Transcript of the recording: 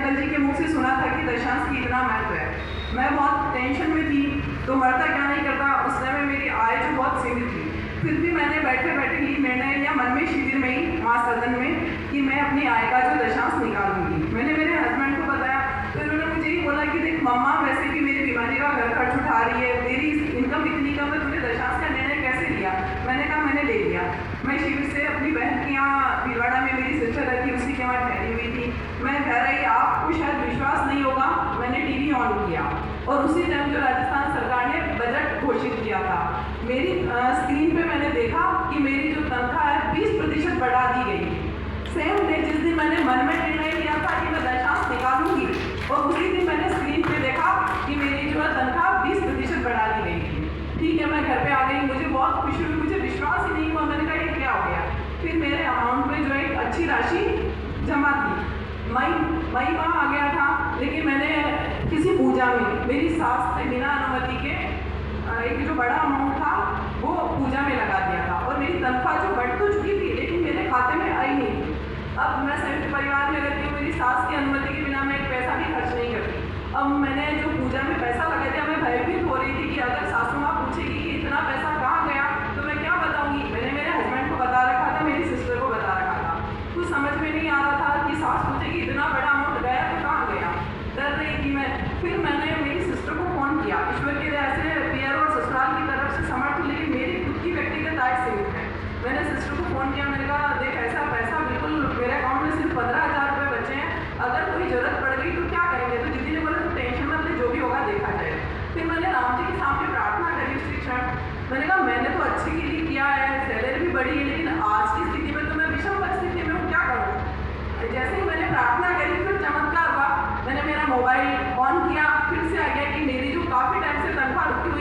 Uncle जी के मुँह से सुना था कि दशांश की इतना महत्व है। मैं बहुत टेंशन में थी, तो मरता क्या नहीं करता, उस समय मेरी आय जो बहुत सीमित थी। फिर भी मैंने बैठे बैठे ही निर्णय लिया मन में, शिविर में ही, माँ सदन में, कि मैं अपनी आय का जो दशांश निकालूंगी। मैंने मेरे हस्बैंड को बताया, तो इन्होंने मुझे ही बोला कि देख मम्मा, वैसे भी मेरी बीमारी का घर खर्च उठा रही है, मेरी इनकम इतनी कम है, तूने दशांश का निर्णय कैसे लिया? मैंने कहा मैंने ले लिया। मैं शिविर से अपनी बहन के यहाँ, भीलवाड़ा में मेरी सिस्टर रहती, उसी के वहाँ ठहरी हुई थी। मैं घर आई, आपको शायद विश्वास नहीं होगा, मैंने टीवी ऑन किया और उसी टाइम जो राजस्थान सरकार ने बजट घोषित किया था, मेरी स्क्रीन पे मैंने देखा कि मेरी जो तनख्वाह है 20% बढ़ा दी गई। सेम डे जिस दिन मैंने मन में निर्णय लिया था कि मैं दशांश निकालूंगी, और उसी दिन मैंने स्क्रीन पे देखा कि मेरी जो है तनख्वाह 20% बढ़ा दी गई थी। ठीक है, मैं घर पे आ गई, मुझे बहुत खुशी हुई, मुझे विश्वास ही नहीं हुआ। मैंने कहा ये क्या हो गया? फिर मेरे अकाउंट में जो है एक अच्छी राशि जमा थी। मई माह आ गया था, लेकिन मैंने किसी पूजा में मेरी सास से बिना अनुमति के एक जो बड़ा अमाउंट था वो पूजा में लगा दिया था, और मेरी तनख्वाह जो बढ़ तो चुकी थी लेकिन मेरे खाते में आई नहीं थी। अब मैं संयुक्त परिवार में रहती हूँ, मेरी सास की अनुमति के बिना मैं एक पैसा भी खर्च नहीं करती। अब मैंने जो पूजा में पैसा लगा दिया, मैं भयभीत हो रही थी कि अगर सासू माँ पूछेगी कि इतना पैसा कहाँ गया, तो मैं क्या बताऊँगी। मैंने मेरे हस्बैंड को बता रखा था, मेरी सिस्टर को बता रखा था, कुछ समझ में नहीं आ रहा था कि सास पूछेगी इतना बड़ा अमाउंट गया तो कहाँ गया। डर रही थी मैं। फिर मैंने मेरी सिस्टर को फ़ोन किया, ईश्वर की दया से पीआर और ससुराल की तरफ से समर्थ, लेकिन मेरी खुद की व्यक्तिगत आय सीमित है। मैंने सिस्टर को फ़ोन किया, मैंने कहा देख ऐसा पैसा बिल्कुल मेरे अकाउंट में सिर्फ 15,000 रुपये बचे हैं, अगर कोई ज़रूरत पड़ गई तो क्या करेंगे? तो दीदी ने बोला तो टेंशन मत ले, जो भी होगा देखा जाए। फिर मैंने राम जी के सामने प्रार्थना करी उसी क्षण। मैंने कहा मैंने तो अच्छे के लिए किया है, सैलरी भी बढ़ी है, लेकिन आज की स्थिति में तो मैं विषम परिस्थिति में हूँ, क्या करूँ? जैसे ही मैंने प्रार्थना करी फिर चमत्कार हुआ। मैंने मेरा मोबाइल ऑन किया, फिर से आ गया कि मेरी जो काफ़ी टाइम से तनख्वाह रुकी